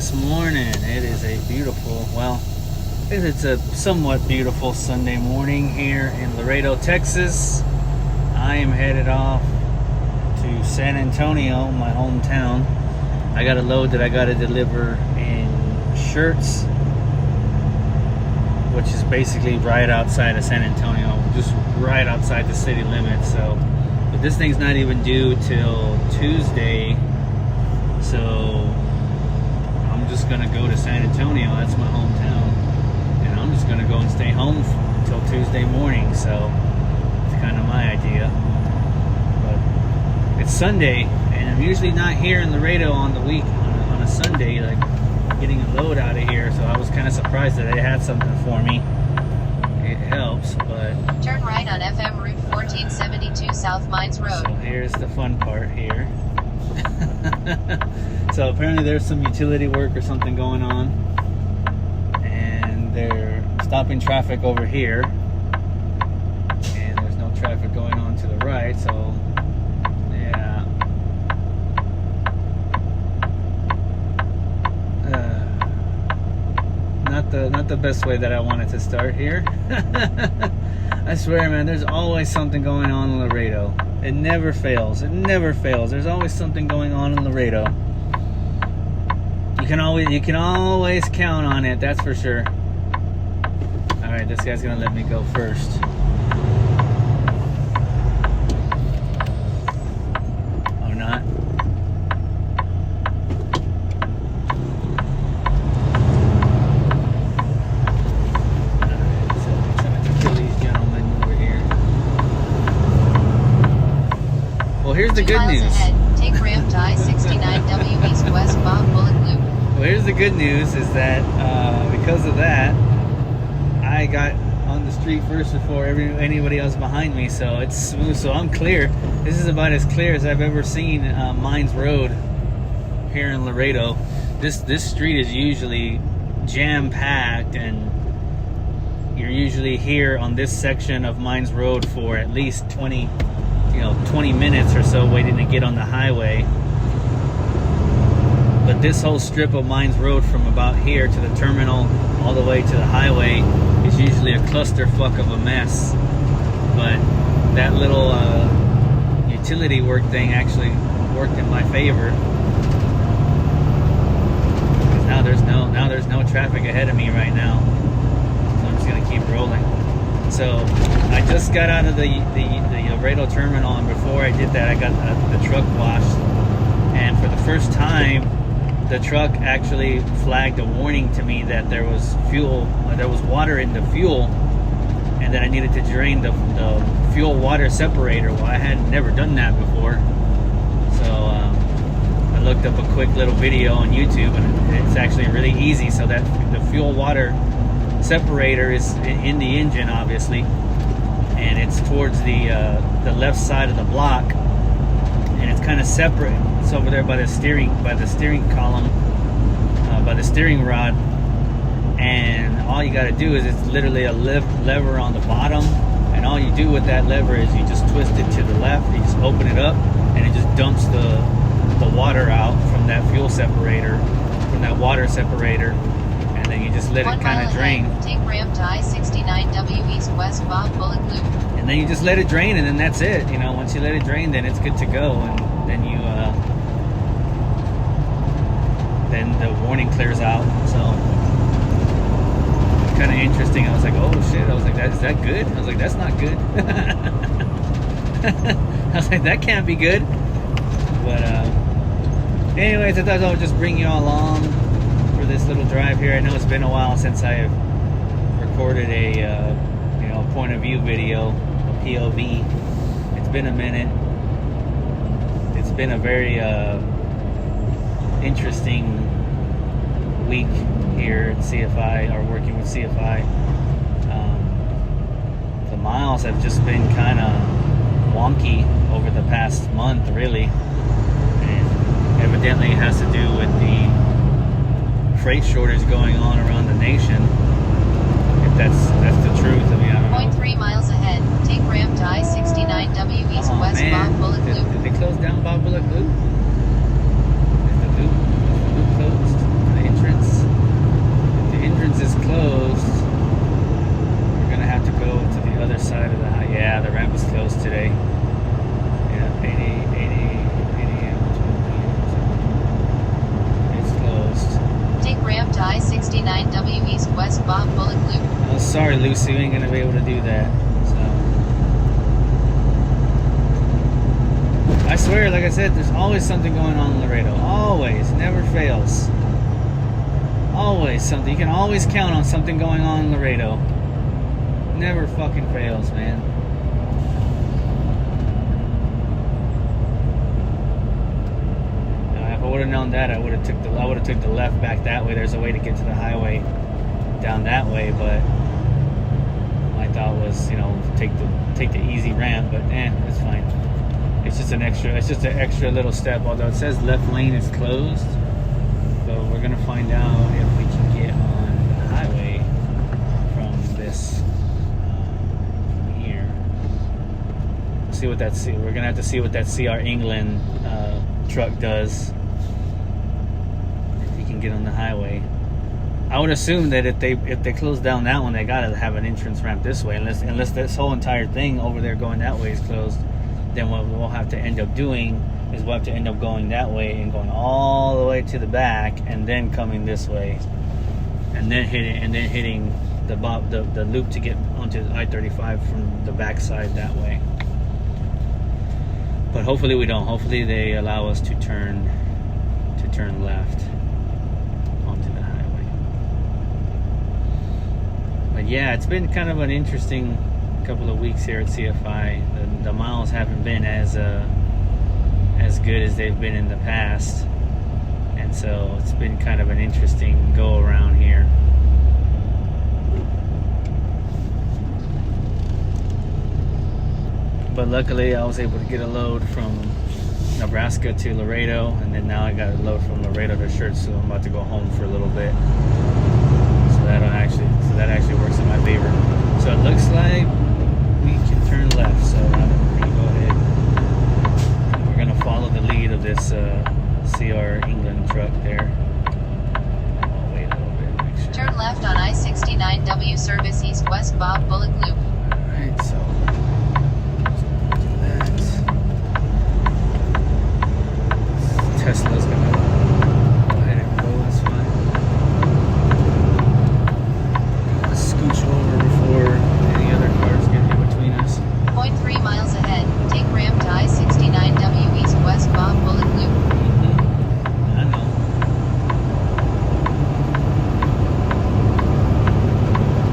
this morning. It is a beautiful, well, it's a somewhat beautiful Sunday morning here in Laredo, Texas. I am headed off to San Antonio, my hometown. I got a load that I got to deliver in Shirts, which is basically right outside of San Antonio, just right outside the city limits. So, but this thing's not even due till Tuesday. So I'm just gonna go to San Antonio. That's my hometown, and I'm just gonna go and stay home until Tuesday morning. So it's kind of my idea. But it's Sunday, and I'm usually not here in Laredo on the week on a Sunday, like getting a load out of here. So I was kind of surprised that they had something for me. It helps, but turn right on FM Route 1472 South Mines Road. So here's the fun part here. So apparently there's some utility work or something going on, and they're stopping traffic over here, and there's no traffic going on to the right. So yeah, not the best way that I wanted to start here. I swear, man, there's always something going on in Laredo. It never fails. It never fails. There's always something going on in Laredo. You can always count on it, that's for sure. Alright, this guy's gonna let me go first. Or not. Alright, so I'm trying to kill these gentlemen over here. Well, here's the 2 good miles news. Ahead, take ramp to I-69W East West Bob Bullock Loop. Well, here's the good news is that because of that, I got on the street first before anybody else behind me, so it's smooth. So I'm clear. This is about as clear as I've ever seen Mines Road here in Laredo. This street is usually jam-packed, and you're usually here on this section of Mines Road for at least 20 minutes or so waiting to get on the highway. But this whole strip of Mines Road from about here to the terminal all the way to the highway is usually a clusterfuck of a mess. But that little utility work thing actually worked in my favor. Because now there's no traffic ahead of me right now. So I'm just gonna keep rolling. So I just got out of the Laredo terminal, and before I did that, I got the truck washed. And for the first time, the truck actually flagged a warning to me that there was water in the fuel, and that I needed to drain the fuel water separator. Well, I had never done that before, so I looked up a quick little video on YouTube, and it's actually really easy. So that the fuel water separator is in the engine, obviously, and it's towards the left side of the block, and it's kind of separate. It's over there by the steering column, by the steering rod, and all you got to do is it's literally a lever on the bottom, and all you do with that lever is you just twist it to the left, you just open it up, and it just dumps the water out from that fuel separator, from that water separator, and then you just let it kind of drain. Take ramp to I-69W East West Bob Bullock Loop. And then you just let it drain, and then that's it. Once you let it drain, then it's good to go, and then then the warning clears out. So it's kind of interesting. I was like, oh shit. I was like, is that good? I was like, that's not good. I was like, that can't be good. But anyways, I thought I would just bring you all along for this little drive here. I know it's been a while since I have recorded a point of view video, a POV. It's been a minute. It's been a very interesting week here at CFI, or working with CFI. The miles have just been kind of wonky over the past month, really, and evidently it has to do with the freight shortage going on around the nation. If that's the truth, I mean, I don't know. 0.3 miles ahead, take ramp to I-69W East West Bob Bullock Loop. Did they close down Bob Bullock Loop? Is the loop closed? you ain't gonna be able to do that. So I swear, like I said, there's always something going on in Laredo. Always, never fails. Always something. You can always count on something going on in Laredo. Never fucking fails, man. If I would have known that, I would have took the left back that way. There's a way to get to the highway down that way, but my thought was, take the easy ramp. But it's fine. It's just an extra little step. Although it says left lane is closed, but we're gonna find out if we can get on the highway from this here. See what that we're gonna have to see what that CR England truck does. If he can get on the highway. I would assume that if they close down that one, they gotta have an entrance ramp this way. Unless this whole entire thing over there going that way is closed, then what we'll have to end up doing is we'll have to end up going that way and going all the way to the back, and then coming this way, and then hitting the loop to get onto I-35 from the back side that way. But hopefully we don't. Hopefully they allow us to turn left onto the highway. But yeah, it's been kind of an interesting couple of weeks here at CFI. The miles haven't been as good as they've been in the past, and so it's been kind of an interesting go around here. But luckily I was able to get a load from Nebraska to Laredo, and then now I got a load from Laredo to Church, so I'm about to go home for a little bit. So that actually works in my favor. So it looks like we can turn left, so we're gonna go ahead. We're gonna follow the lead of this CR England truck there. I'll wait a little bit, make sure. Turn left on I-69W service east-west Bob Bullock Loop. Alright, so do that. Tesla's gonna go ahead and go, that's fine. Let's scooch over before any other cars get in between us. 0.3 miles ahead, take ramp to I-69W east-west Bob Bullock Loop. I know.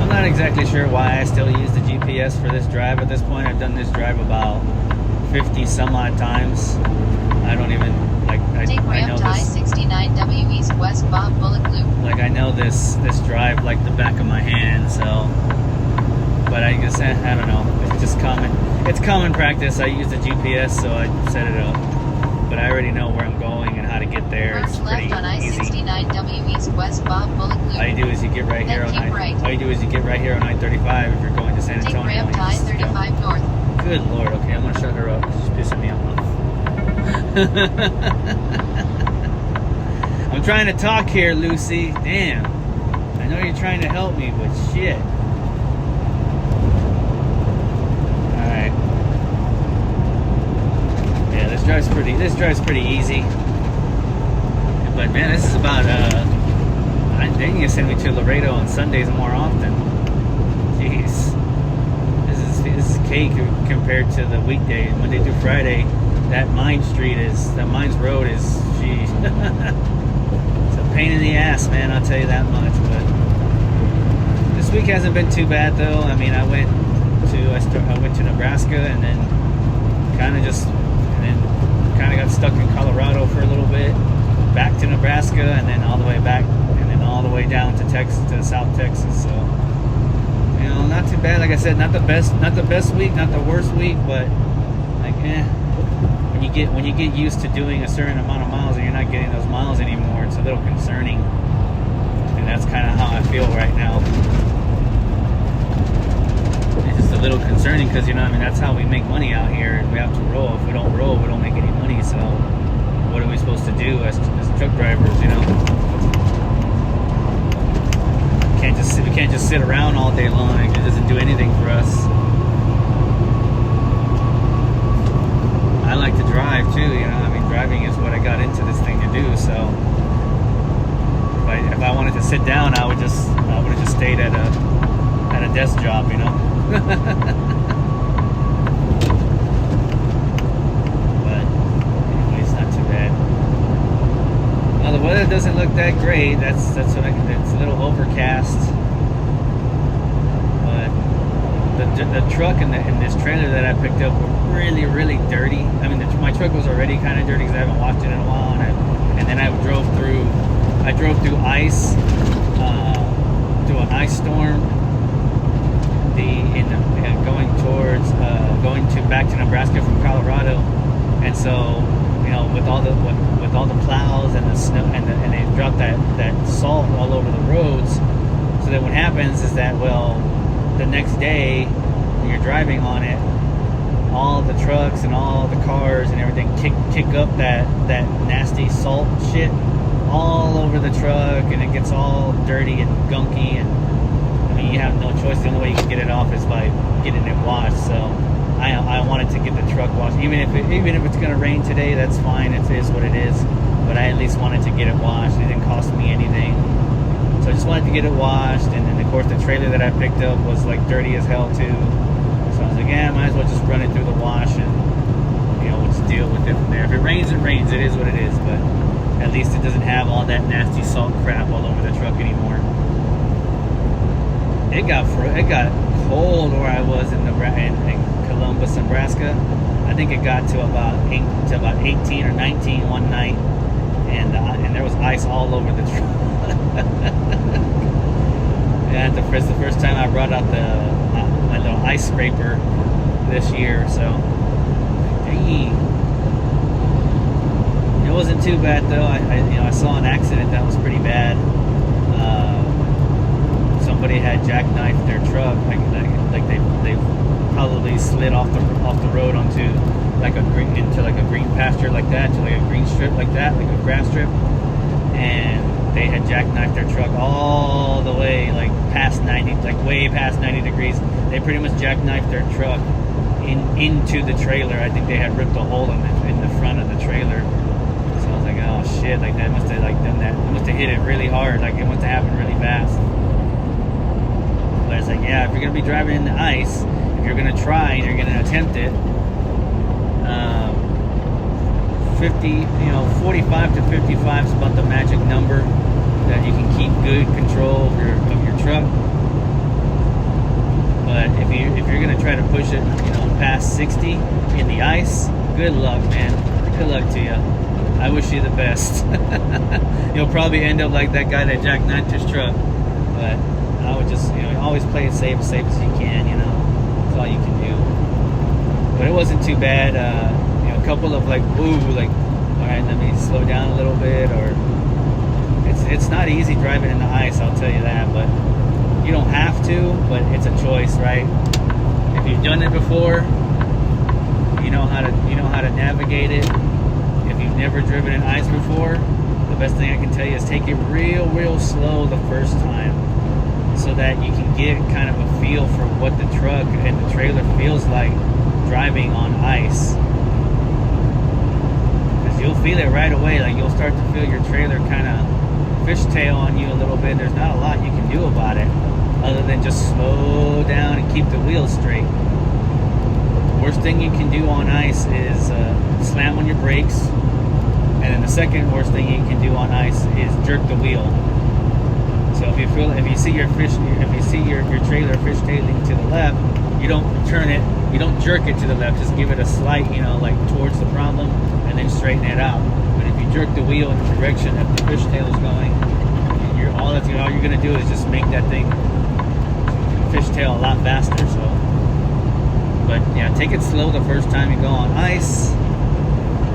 I'm not exactly sure why I still use the GPS for this drive at this point. I've done this drive about 50 some odd times. I don't even, take I know ramp to I-69W east-west Bob Bullock Loop. I know this drive like the back of my hand, so. But I guess, I don't know, it's just it's common practice. I use the GPS, so I set it up. But I already know where I'm going and how to get there. Merge It's pretty left on easy. I-69W east-west Bob Bullock Loop. All you do is you get right here on all you do is you get right here on I-35 if you're going to San Take Antonio. ramp to I-35 north. Good Lord, okay, I'm gonna shut her up. She's pissing me off. I'm trying to talk here, Lucy. Damn. I know you're trying to help me, but shit. Alright. Yeah, this drive's pretty easy. But man, this is about they need to send me to Laredo on Sundays more often. Jeez. This is cake compared to the weekday. Monday through Friday, that Mines Road is, geez. It's a pain in the ass, man, I'll tell you that much. But this week hasn't been too bad though. I mean, I went to Nebraska and then kind of got stuck in Colorado for a little bit, back to Nebraska, and then all the way back, and then all the way down to Texas, to South Texas. So, not too bad. Like I said, not the best week, not the worst week, but when you get used to doing a certain amount of miles and you're not getting those miles anymore, it's a little concerning. And that's kind of how I feel right now. It's just a little concerning because that's how we make money out here. We have to roll. If we don't roll, we don't make any money. So what are we supposed to do as truck drivers? We can't just sit around all day long. It doesn't do anything for us. I like to drive too, driving is what I got into this thing to do. So if I wanted to sit down, I would have just stayed at a desk job, you know. But anyway, it's not too bad. Well, the weather doesn't look that great. That's what it's a little overcast. The truck and this trailer that I picked up were really, really dirty. I mean, my truck was already kind of dirty because I haven't washed it in a while, and then I drove through ice, through an ice storm. Going back to Nebraska from Colorado, and so with all the plows and the snow and they drop that salt all over the roads. So then what happens is that the next day when you're driving on it, all the trucks and all the cars and everything kick up that nasty salt shit all over the truck, and it gets all dirty and gunky, and I mean you have no choice. The only way you can get it off is by getting it washed. So I wanted to get the truck washed, even if it's gonna rain today, that's fine. It is what it is. But I at least wanted to get it washed. It didn't cost me anything. So I just wanted to get it washed, and then of course the trailer that I picked up was like dirty as hell too. So I was like, yeah, might as well just run it through the wash, and we'll just deal with it from there. If it rains, it rains. It is what it is. But at least it doesn't have all that nasty salt crap all over the truck anymore. It got cold where I was in Columbus, Nebraska. I think it got to about 18 or 19 one night, and there was ice all over the truck. Yeah, it's the first time I brought out my little ice scraper this year. So, dang. It wasn't too bad though. I saw an accident that was pretty bad. Somebody had jackknifed their truck, like they probably slid off the road onto like a green pasture like that, to like a green strip like that, like a grass strip, and they had jackknifed their truck all the way like past 90, like way past 90 degrees. They pretty much jackknifed their truck into the trailer. I think they had ripped a hole in the front of the trailer. So I was like, oh shit, like that must have like done that. It must have hit it really hard. Like it must have happened really fast. But it's like, yeah, if you're gonna be driving in the ice, if you're gonna try and you're gonna attempt it, 45 to 55 is about the magic number that you can keep good control of your truck. But if you're gonna try to push it, past 60 in the ice, good luck, man. Good luck to you. I wish you the best. You'll probably end up like that guy that jackknifed his truck. But I would just, always play it safe as you can. That's all you can do. But it wasn't too bad. A couple of all right, let me slow down a little bit, or it's not easy driving in the ice, I'll tell you that, but you don't have to, but it's a choice, right? If you've done it before, you know how to navigate it. If you've never driven in ice before, the best thing I can tell you is take it real slow the first time, so that you can get kind of a feel for what the truck and the trailer feels like driving on ice. You'll feel it right away. Like you'll start to feel your trailer kind of fishtail on you a little bit. There's not a lot you can do about it other than just slow down and keep the wheels straight. Worst thing you can do on ice is slam on your brakes, and then the second worst thing you can do on ice is jerk the wheel. So if you see your trailer fishtailing to the left, you don't turn it, you don't jerk it to the left. Just give it a slight, like towards the problem, and then straighten it out. But if you jerk the wheel in the direction that the fishtail is going, all you're gonna do is just make that thing fishtail a lot faster. So, but yeah, take it slow the first time you go on ice,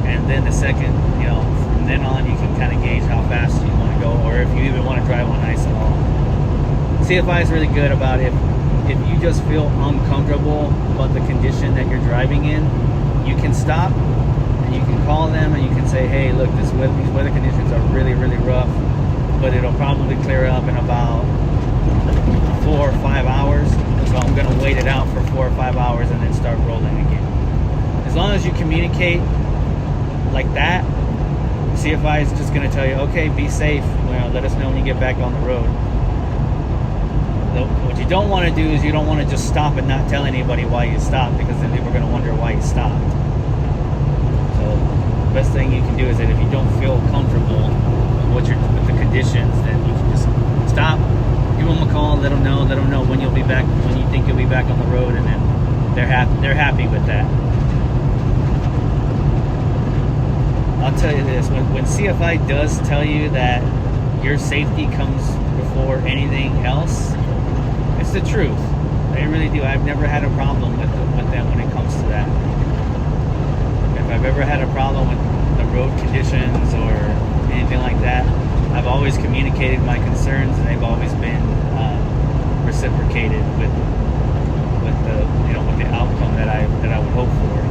and then the second, from then on you can kind of gauge how fast you want to go, or if you even want to drive on ice at all. CFI is really good about it. If you just feel uncomfortable about the condition that you're driving in, you can stop and you can call them and you can say, hey, look, these weather conditions are really, really rough, but it'll probably clear up in about 4 or 5 hours. So I'm going to wait it out for 4 or 5 hours and then start rolling again. As long as you communicate like that, CFI is just going to tell you, okay, be safe. Let us know when you get back on the road. what you don't want to do is you don't want to just stop and not tell anybody why you stopped, because then people are going to wonder why you stopped. So the best thing you can do is that if you don't feel comfortable with the conditions, then you can just stop, give them a call, let them know when you'll be back, when you think you'll be back on the road, and then they're happy with that. I'll tell you this, when CFI does tell you that your safety comes before anything else, it's the truth. They really do. I've never had a problem with them when it comes to that. If I've ever had a problem with the road conditions or anything like that, I've always communicated my concerns, and they've always been reciprocated with the outcome that I would hope for.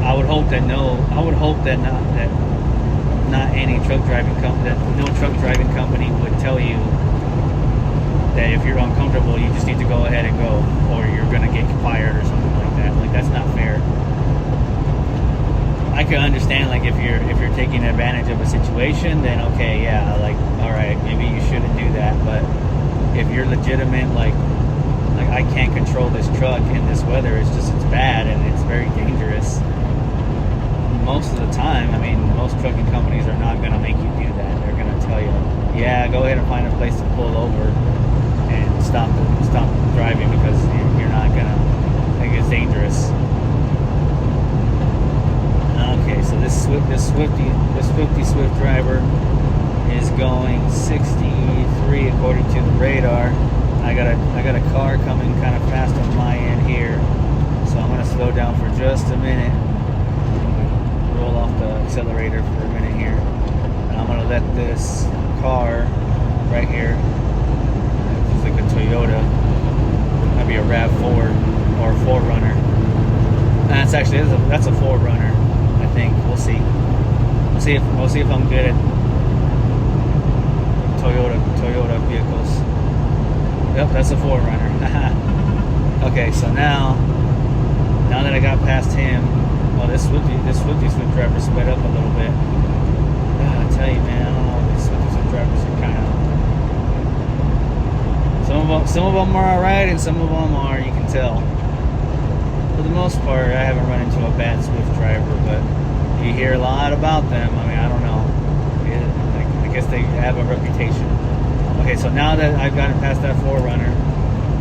I would hope that not any truck driving company, that no truck driving company would tell you that if you're uncomfortable, you just need to go ahead and go, or you're gonna get fired or something like that. Like, that's not fair. I could understand, like, if you're taking advantage of a situation, then okay, yeah, like, all right, maybe you shouldn't do that. But if you're legitimate, like I can't control this truck in this weather, it's bad and it's very dangerous. Most of the time, I mean, most trucking companies are not going to make you do that. They're going to tell you, yeah, go ahead and find a place to pull over and stop driving, because you're not going to think it's dangerous. Okay, so this Swifty Swift driver is going 63 according to the radar. I got a car coming kind of fast on my end here, so I'm going to slow down for just a minute. Roll off the accelerator for a minute here, and I'm going to let this car right here, it's like a Toyota, might be a RAV4 or a 4Runner. That's a 4Runner, I think. We'll see if I'm good at Toyota vehicles. Yep, that's a 4Runner. Okay, so now that I got past him, well, this Swifty Swift driver sped up a little bit. I tell you, man, I don't know, these Swifty Swift drivers are kind of, some of them are alright, and some of them are, you can tell. For the most part, I haven't run into a bad Swift driver, but you hear a lot about them. I mean, I don't know. I guess they have a reputation. Okay, so now that I've gotten past that 4Runner,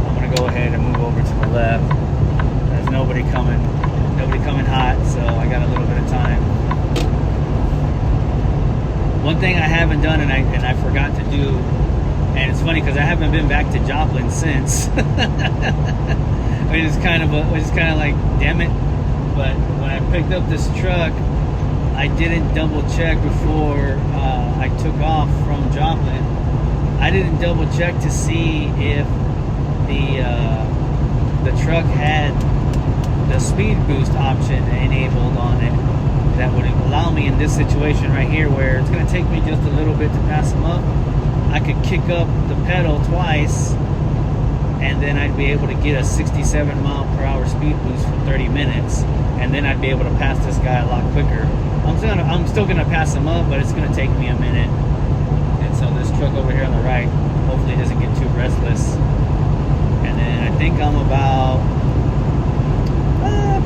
I'm gonna go ahead and move over to the left. There's nobody coming hot, so I got a little bit of time. One thing I haven't done, and I forgot to do, and it's funny because I haven't been back to Joplin since, which is kind of like, damn it. But when I picked up this truck, I didn't double check before I took off from Joplin. I didn't double check to see if the truck had the speed boost option enabled on it. That would allow me in this situation right here, where it's going to take me just a little bit to pass them up. I could kick up the pedal twice, and then I'd be able to get a 67 mile per hour speed boost for 30 minutes, and then I'd be able to pass this guy a lot quicker. I'm still gonna pass him up, but it's gonna take me a minute. And so this truck over here on the right hopefully doesn't get too restless. And then I think I'm about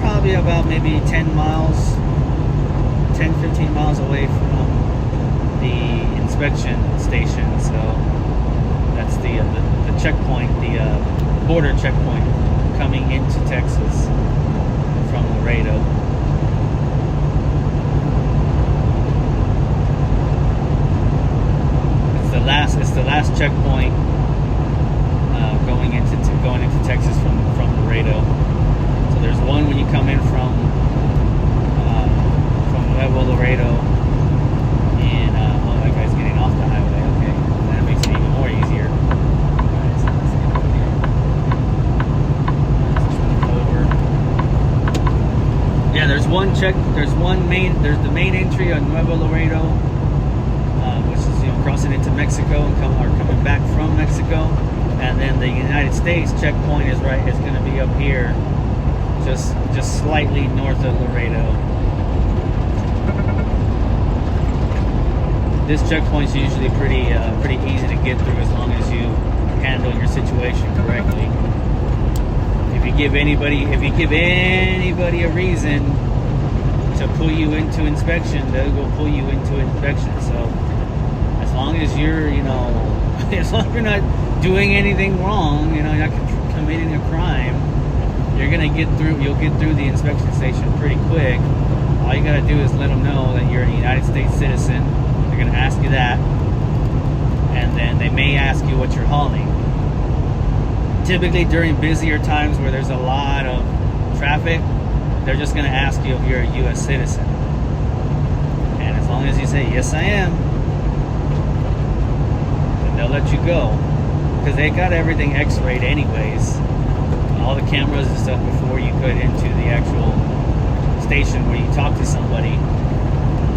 probably about maybe 10, 15 miles away from the inspection station. So that's the checkpoint, the border checkpoint coming into Texas from Laredo. It's the last checkpoint going into Texas from Laredo. So there's one when you come in from Nuevo Laredo, and that guy's getting off the highway. Okay, that makes it even more easier. Alright, so let's get over here. Let's jump over. Yeah, there's the main entry on Nuevo Laredo, which is crossing into Mexico and coming back from Mexico, and then the United States checkpoint is going to be up here, just slightly north of Laredo. This checkpoint's usually pretty easy to get through, as long as you handle your situation correctly. If you give anybody a reason to pull you into inspection, they'll go pull you into inspection. So as long as you're, as long as you're not doing anything wrong, you're not committing a crime, you'll get through the inspection station pretty quick. All you gotta do is let them know that you're a United States citizen. They're gonna ask you that, and then they may ask you what you're hauling. Typically during busier times where there's a lot of traffic, they're just gonna ask you if you're a U.S. citizen. And as long as you say, yes I am, then they'll let you go. Because they got everything x-rayed anyways. All the cameras and stuff before you put into the actual station where you talk to somebody,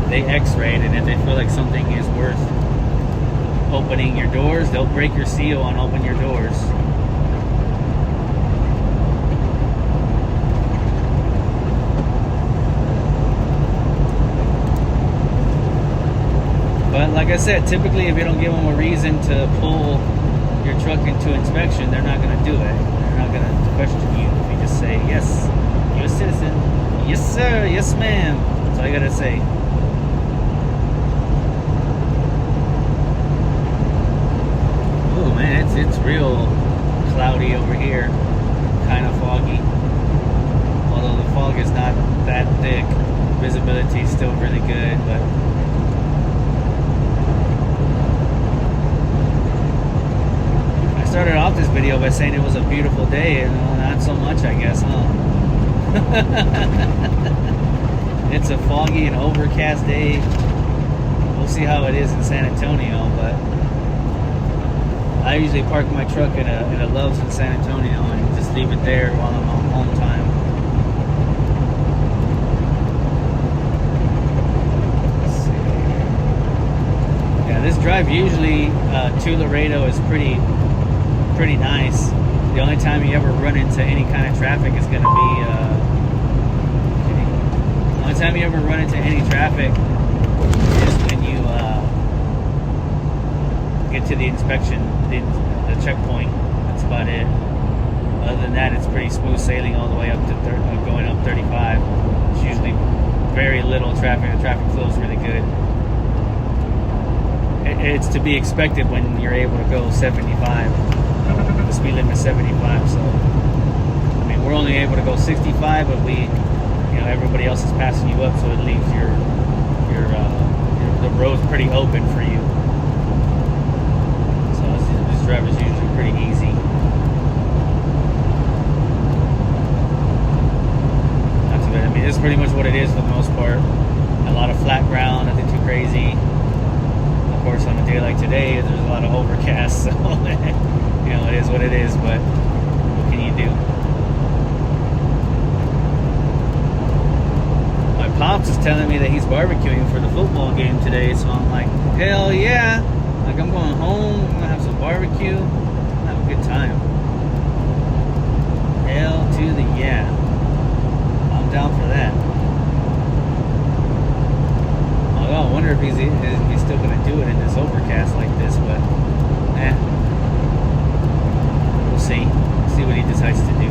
they x-rayed, and if they feel like something is worth opening your doors, they'll break your seal and open your doors. But like I said, typically if you don't give them a reason to pull your truck into inspection, they're not going to do it. They're not going to question you. If you just say, yes, you're a citizen. Yes, sir. Yes, ma'am. That's all you got to say. Oh, man, it's real cloudy over here. Kind of foggy. Although the fog is not that thick. Visibility is still really good, but started off this video by saying it was a beautiful day, and not so much, I guess, huh? It's a foggy and overcast day. We'll see how it is in San Antonio, but I usually park my truck in a Love's in San Antonio and just leave it there while I'm on home time. Let's see. Yeah, this drive usually to Laredo is pretty nice. The only time you ever run into any kind of traffic is going to be the only time you ever run into any traffic is when you get to the inspection, the checkpoint. That's about it. Other than that, it's pretty smooth sailing all the way up to going up 35. It's usually very little traffic. The traffic flow is really good. It's to be expected when you're able to go 75. The speed limit is 75, so I mean we're only able to go 65, but everybody else is passing you up, so it leaves the road's pretty open for you. So this drive is usually pretty easy. Not too bad. I mean, this is pretty much what it is for the most part. A lot of flat ground, nothing too crazy. Of course, on a day like today, there's a lot of overcast, so it is what it is, but what can you do? My pops is telling me that he's barbecuing for the football game today, so I'm like, hell yeah. Like, I'm going home, I'm gonna have some barbecue, have a good time. Hell to the yeah. I'm down for that. Although I wonder if he's still gonna do it in this overcast like this, but we'll see what he decides to do.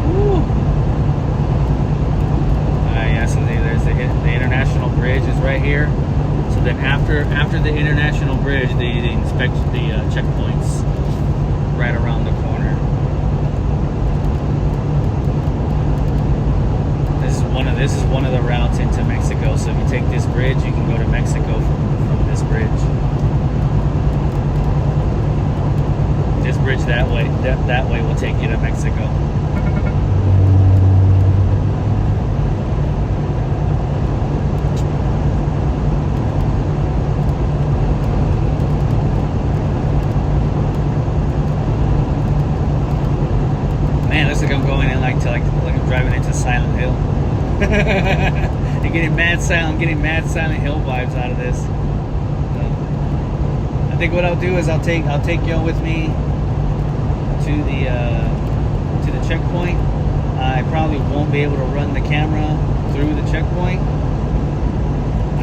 Woo. Yeah, so there's the international bridge is right here. So then after the international bridge, they inspect the checkpoints right around the corner. This is one of the routes into Mexico. So if you take this bridge, you can go to Mexico from this bridge. This bridge that way will take you to Mexico. Man, looks like I'm going in like I'm driving into Silent Hill. I'm getting mad Silent Hill vibes out of this. So, I think what I'll do is I'll take y'all with me to the checkpoint. I probably won't be able to run the camera through the checkpoint.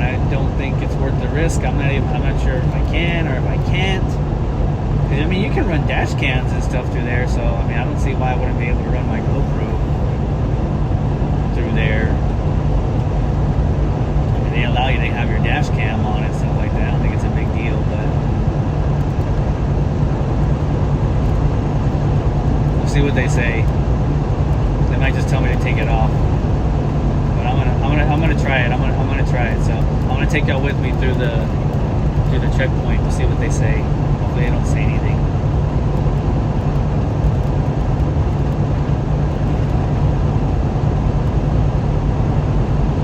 I don't think it's worth the risk. I'm not sure if I can or if I can't. I mean, you can run dash cams and stuff through there, so I mean, I don't see why I wouldn't be able to run my GoPro through there. I mean, they allow you to have your dash cam on and stuff like that. I don't think it's a big deal, but we'll see what they say. They might just tell me to take it off. But I'm gonna try it. I'm gonna try it. So I'm gonna take y'all with me through the checkpoint to see what they say. Hopefully they don't say anything.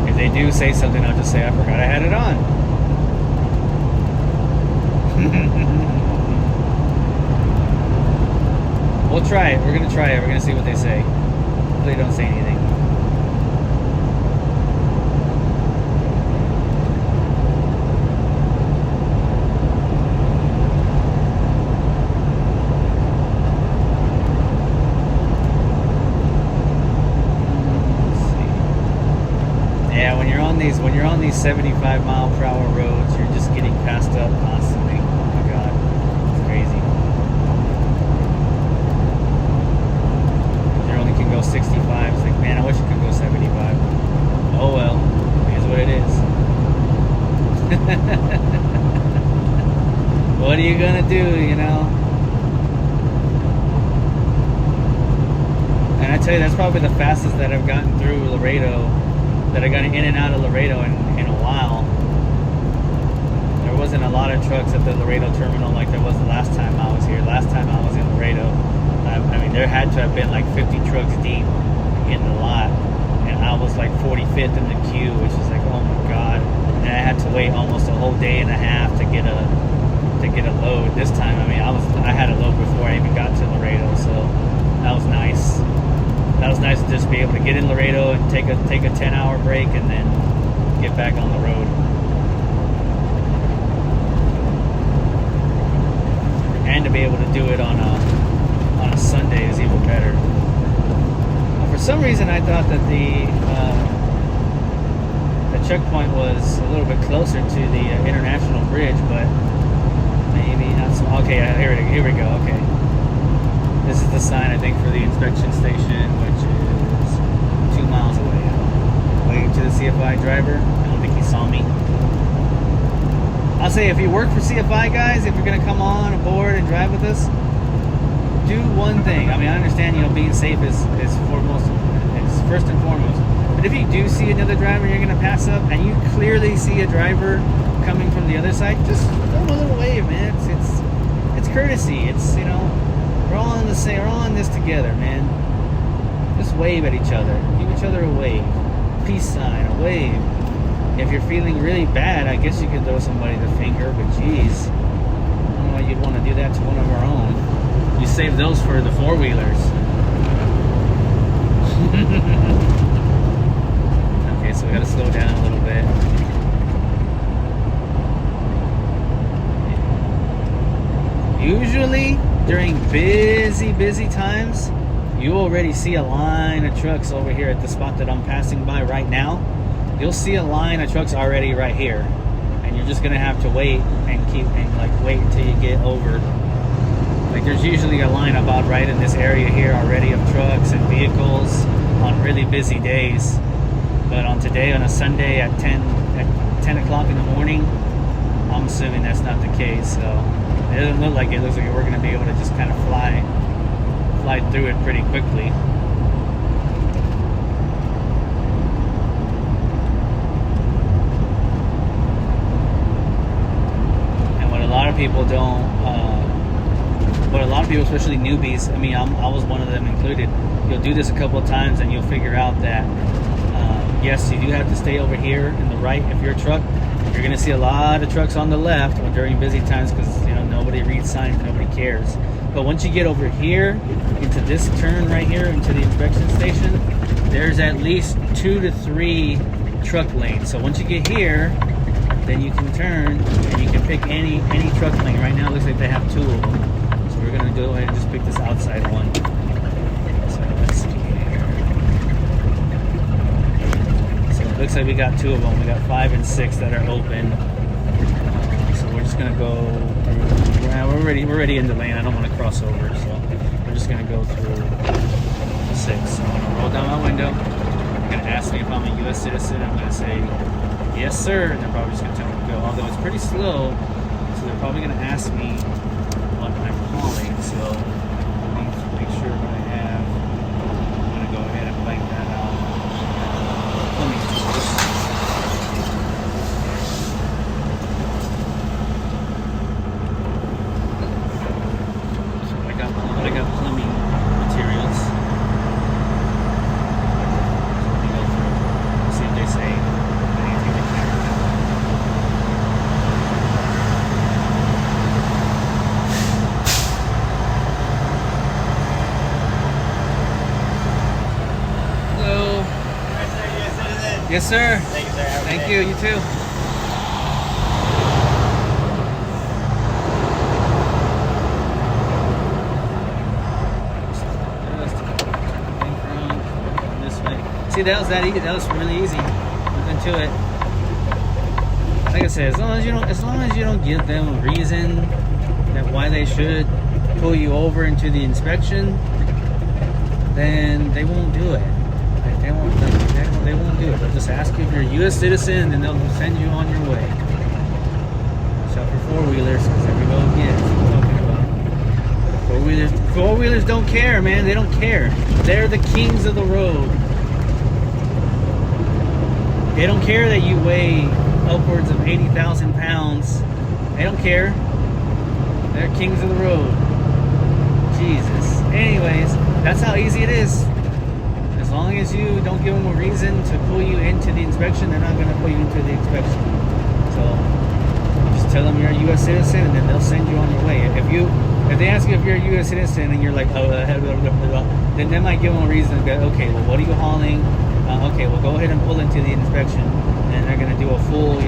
If they do say something, I'll just say I forgot I had it on. We'll try it. We're gonna try it. We're gonna see what they say. Hopefully they don't say anything. When you're on these 75 mile per hour roads, you're just getting passed up constantly. Oh my god, it's crazy. You only can go 65. It's like, man, I wish you could go 75. Oh well, here's what it is. What are you gonna do, you know? And I tell you, that's probably the fastest that I've gotten through Laredo, that I got in and out of Laredo in a while. There wasn't a lot of trucks at the Laredo terminal like there was the last time I was here. Last time I was in Laredo, I mean, there had to have been like 50 trucks deep in the lot, and I was like 45th in the queue, which is like, oh my god. And I had to wait almost a whole day and a half to get a load. This time, I mean, I had a load before I even got to Laredo, so that was nice. That was nice to just be able to get in Laredo and take a 10-hour break and then get back on the road. And to be able to do it on a Sunday is even better. For some reason, I thought that the checkpoint was a little bit closer to the international bridge, but maybe not so. Okay, here we go. Okay. This is the sign, I think, for the inspection station, which is 2 miles away. Waiting to the CFI driver. I don't think he saw me. I'll say, if you work for CFI, guys, if you're going to come on aboard and drive with us, do one thing. I mean, I understand, being safe is foremost, it's first and foremost. But if you do see another driver you're going to pass up, and you clearly see a driver coming from the other side, just throw him a little wave, man. It's courtesy. It's, we're all in the same. We're all in this together, man. Just wave at each other. Give each other a wave. Peace sign, a wave. If you're feeling really bad, I guess you could throw somebody the finger, but geez, I don't know why you'd want to do that to one of our own. You save those for the four-wheelers. Okay, so we gotta slow down a little bit. Usually, during busy times, you already see a line of trucks over here at the spot that I'm passing by right now. You'll see a line of trucks already right here, and you're just gonna have to wait and wait until you get over. Like, there's usually a line about right in this area here already of trucks and vehicles on really busy days. But on a Sunday at 10 o'clock in the morning, I'm assuming that's not the case. So it doesn't look like it. It looks like we're going to be able to just kind of fly through it pretty quickly. And what a lot of people especially newbies, I mean, I was one of them included, you'll do this a couple of times and you'll figure out that yes, you do have to stay over here in the right. If you're a truck, you're going to see a lot of trucks on the left during busy times because nobody reads signs, nobody cares. But once you get over here into this turn right here into the inspection station, there's at least 2 to 3 truck lanes. So once you get here, then you can turn and you can pick any truck lane. Right now it looks like they have 2 of them. So we're going to go ahead and just pick this outside one. So let's see here. So it looks looks like we got 2 of them. We got 5 and 6 that are open. So we're just gonna go through. Well, we're already in the lane. I don't want to cross over, so we're just gonna go through 6. So I'm gonna roll down my window. They're gonna ask me if I'm a U.S. citizen. I'm gonna say yes, sir, and they're probably just gonna tell me to go. Although it's pretty slow, so they're probably gonna ask me what I'm hauling. So let me make sure what I have. I'm gonna go ahead and blank that out. Plumbing tools. So I got plumbing materials. Let me go through. See if they say anything they can. Hello. Yes, sir. Thank you, sir. Have a Thank good you. day. You too. This way. See, that was that easy. That was really easy. Nothing to it. Like I said, as long as you don't give them a reason that why they should pull you over into the inspection, then they won't do it. Like, they won't do it. They'll just ask you if you're a U.S. citizen, and then they'll send you on your way. Except for four-wheelers, because there we go again. That's what I'm talking about. Four-wheelers don't care, man. They don't care. They're the kings of the road. They don't care that you weigh upwards of 80,000 pounds. They don't care. They're kings of the road. Jesus. Anyways, that's how easy it is. As long as you don't give them a reason to pull you into the inspection, they're not going to pull you into the inspection. So just tell them you're a U.S. citizen, and then they'll send you on your way. If they ask you if you're a U.S. citizen and you're like, oh, then they might give them a reason to go, okay, well, what are you hauling? Okay, well, go ahead and pull into the inspection, and they're going to do a full,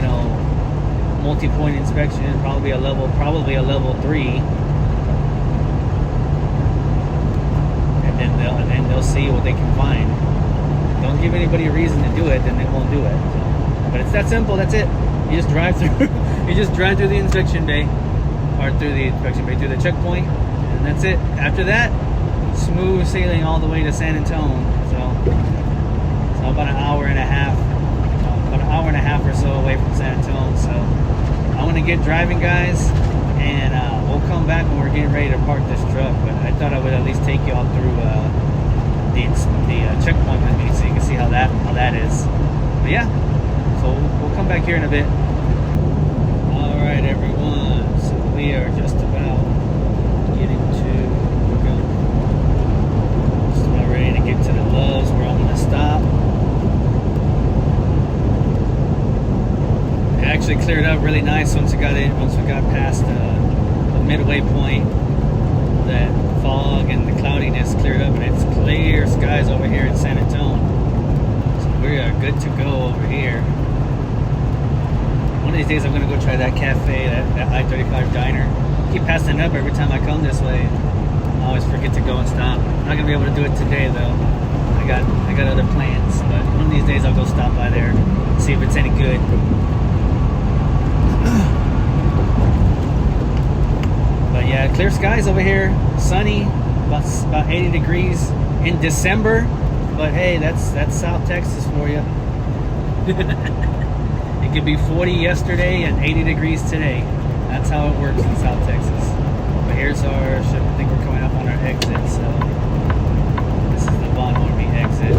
multi-point inspection, probably a level 3. And then they'll see what they can find. Don't give anybody a reason to do it, then they won't do it. So, but it's that simple. That's it. You just drive through. You just drive through the inspection bay, or through the checkpoint, and that's it. After that, smooth sailing all the way to San Antonio. So about an hour and a half or so away from San Antonio. So I want to get driving, guys, and we'll come back when we're getting ready to park this truck. But I thought I would at least take you all through the checkpoint with me, so you can see how that is. But yeah, so we'll come back here in a bit. All right, everyone. So we are just about getting just about ready to get to the Loves where I'm gonna stop. It actually cleared up really nice once we got past the midway point. That fog and the cloudiness cleared up, and it's clear skies over here in San Antonio. So we are good to go over here. One of these days I'm gonna go try that cafe, that I-35 diner. I keep passing it up every time I come this way. I always forget to go and stop. I'm not gonna be able to do it today though. I got other plans, but one of these days I'll go stop by there, see if it's any good. But yeah, clear skies over here, sunny, about 80 degrees in December. But hey, that's South Texas for you. It could be 40 yesterday and 80 degrees today. That's how it works in South Texas. But here's our ship. I think we're coming up on our exit. So this is the Von Ormy exit,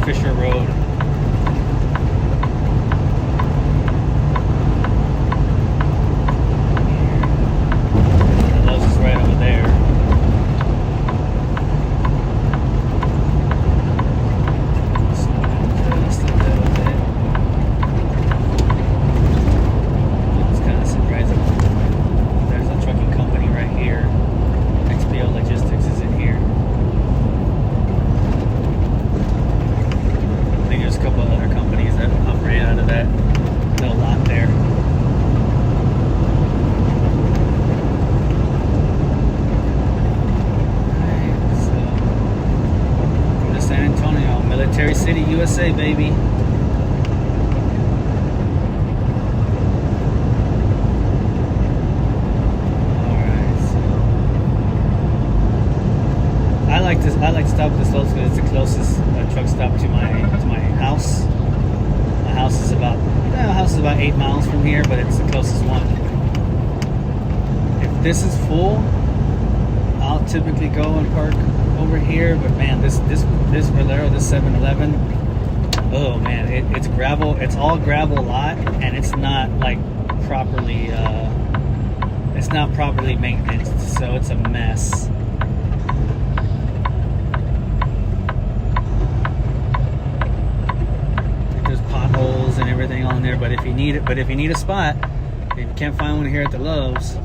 Fisher Road. Right over there. Slow down just a little bit. It's kind of surprising. There's a trucking company right here. USA, baby. I like to stop at this Lowe's because it's the closest truck stop to my house. My house is about 8 miles from here, but it's the closest one. If this is full, I'll typically go and park over here. But man, this Laredo, this 7-Eleven, oh man, it's gravel. It's all gravel lot, and it's not like properly maintained, so it's a mess. Potholes and everything on there, but if you need a spot, if you can't find one here at the Lowe's,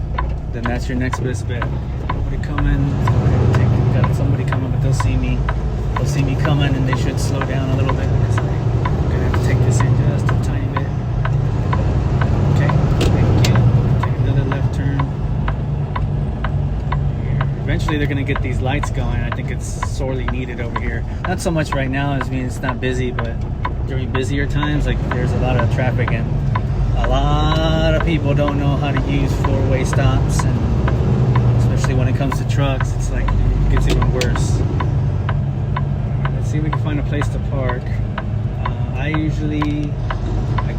then that's your next best bet. Somebody coming, got somebody coming, but they'll see me coming, and they should slow down a little bit because I'm gonna have to take this in just a tiny bit. Okay, thank you. Take another left turn. Eventually they're gonna get these lights going. I think it's sorely needed over here. Not so much right now, as it's not busy, but during busier times, like there's a lot of traffic and a lot of people don't know how to use four-way stops, and especially when it comes to trucks, it's like it gets even worse. Let's see if we can find a place to park. I can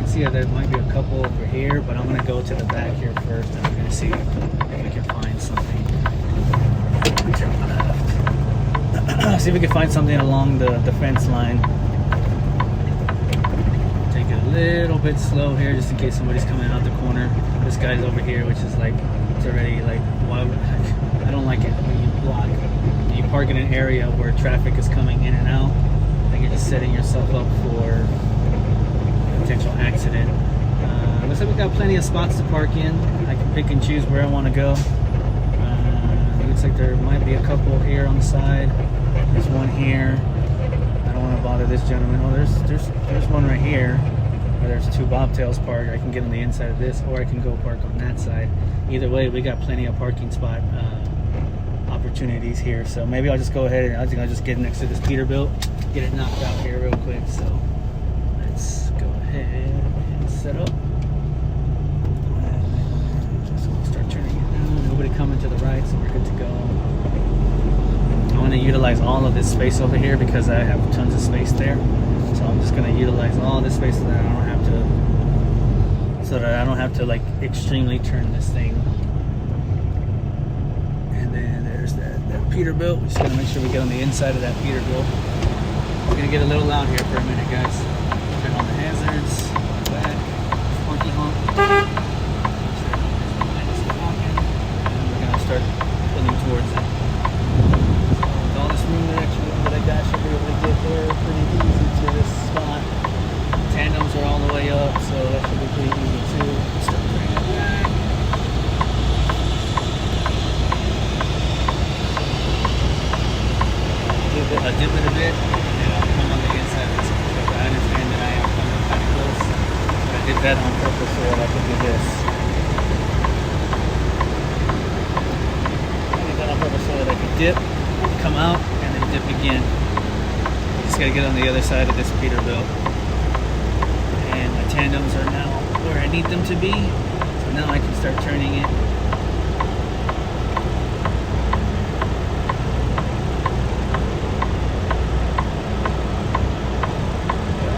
see there might be a couple over here, but I'm gonna go to the back here first, and I'm gonna see if we can find something. See if we can find something along the fence line. Little bit slow here just in case somebody's coming out the corner. This guy's over here, which is like, it's already like, why would I don't like it when you park in an area where traffic is coming in and out. I think you're just setting yourself up for a potential accident. Looks like we got plenty of spots to park in. I can pick and choose where I want to go. Looks like there might be a couple here on the side. There's one here. I don't want to bother this gentleman. Oh, there's one right here. There's two bobtails parked. I can get on the inside of this, or I can go park on that side. Either way, we got plenty of parking spot opportunities here. So maybe I'll just go ahead and I'll just get next to this Peterbilt, get it knocked out here real quick. So let's go ahead and set up. Just start turning it down. Nobody coming to the right, so we're good to go. I want to utilize all of this space over here because I have tons of space there. So I'm just going to utilize all this space so that I don't have to like extremely turn this thing. And then there's that Peterbilt. We're just going to make sure we get on the inside of that Peterbilt. We're going to get a little loud here for a minute, guys. Turn on the hazards. Back. Funky honk. And we're going to start pulling towards it. With all this room that I got, should be able to get there pretty easy to this spot. Tandems are all the way up, so that should be pretty easy too. Start turning it back. I'll dip it a bit, and I'll come on the inside of this because I understand that I am coming kind of close. But I did that on purpose so that I could do this. I did that on purpose so that I could dip, come out, and then dip again. Just gotta get on the other side of this Peterbilt. And my tandems are now where I need them to be. So now I can start turning it.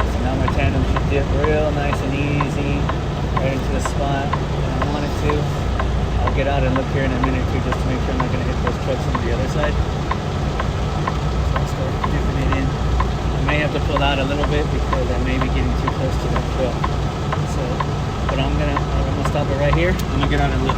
So now my tandem should dip real nice and easy right into the spot that I want it to. I'll get out and look here in a minute or two just to make sure I'm not gonna hit those trucks on the other side. So I'll start dipping it in. I may have to pull out a little bit because I may be getting too close to that truck. So, but I'm gonna stop it right here. I'm gonna get out and look.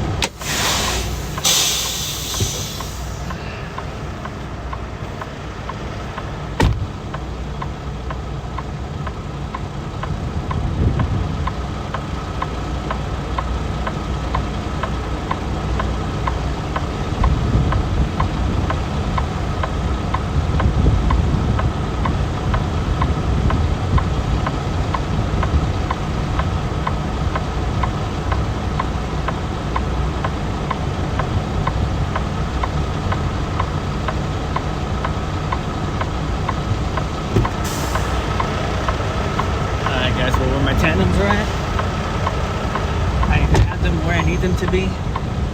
them to be,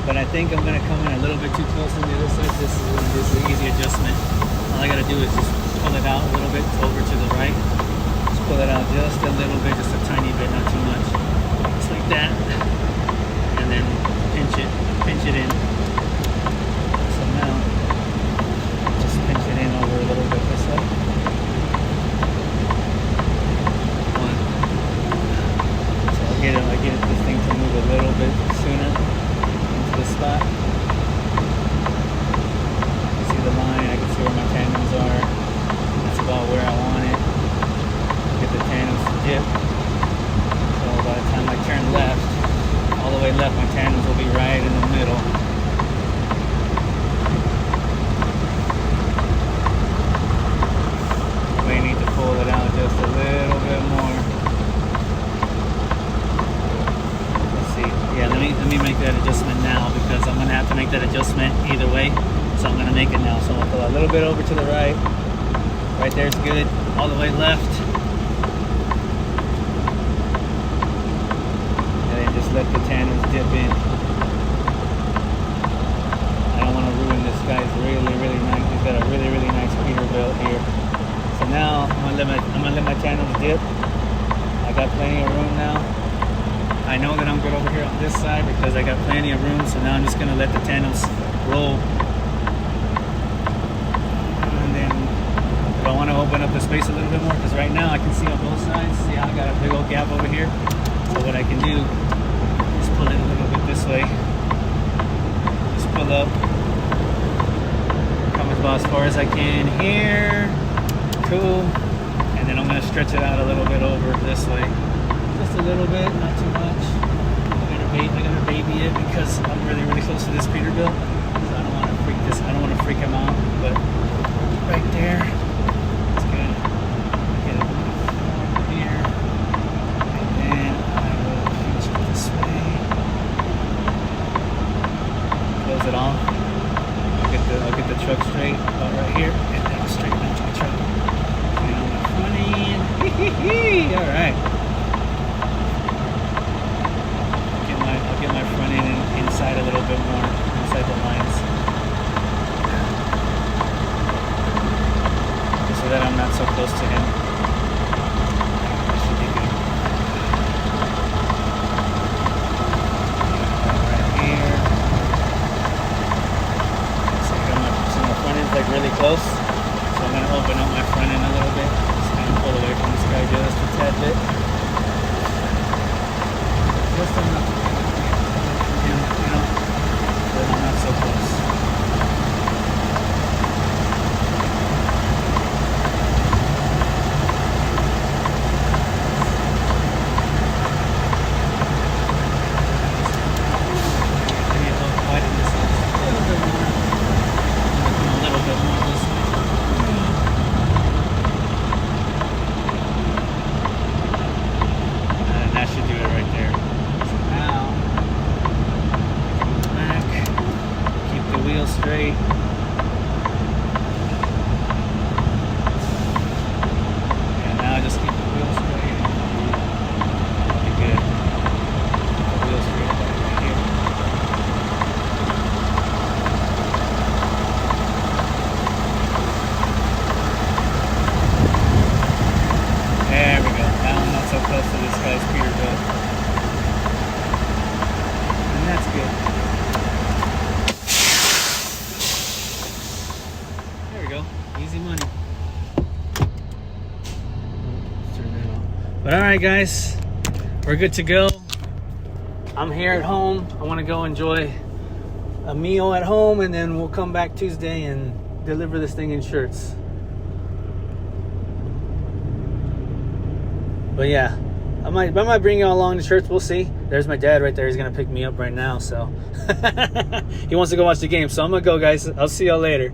but I think I'm gonna come in a little bit too close on the other side. This is an easy adjustment. All I gotta do is just pull it out a little bit over to the right. Just pull it out just a little bit, just a tiny bit, not too much. Just like that, and then pinch it in. So now, just pinch it in over a little bit this way. I get this thing to move a little bit sooner into the spot. See the line, I can see where my tandems are. That's about where I want it. Get the tandems to dip. So by the time I turn left, all the way left, my tandems will be right in the middle. We need to pull it out just a little bit more. Yeah, let me make that adjustment now because I'm gonna have to make that adjustment either way. So I'm gonna make it now. So I'm gonna pull a little bit over to the right. Right there's good. All the way left. And then just let the tandems dip in. I don't want to ruin this guy's really nice. He's got a really nice Peterbilt here. So now I'm gonna let my tandems dip. I got plenty of room now. I know that I'm good over here on this side because I got plenty of room, so now I'm just gonna let the tandems roll. And then if I want to open up the space a little bit more, because right now I can see on both sides. See how I got a big old gap over here? So what I can do is pull it a little bit this way. Just pull up. Come about as far as I can here. Cool. And then I'm gonna stretch it out a little bit over this way. Just a little bit, not too much. I'm gonna baby it because I'm really close to this Peterbilt. So I don't want to freak him out. But right there, it's good. Get it over here, and then I will pinch it this way. Close it off. I'll get the truck straight about right here, and then I'll straighten out my truck. And on my front end. All right. Get my front end inside a little bit more, inside the lines, so that I'm not so close to him. That should be good. Right here. So my front end's like really close, so I'm going to open up my front end a little bit. Just kind of pull away from this guy just a tad bit. Just enough. I'm not so close. Straight. And now just keep the wheel straight. That'll be good. Keep the wheel straight right here. There we go. Now I'm not so close to this guy's Peterbilt. And that's good. Easy money. But alright guys, we're good to go. I'm here at home. I want to go enjoy a meal at home, and then we'll come back Tuesday and deliver this thing in shirts. But yeah, I might bring you all along to church. We'll see. There's my dad right there. He's gonna pick me up right now, so he wants to go watch the game. So I'm gonna go, guys. I'll see y'all later.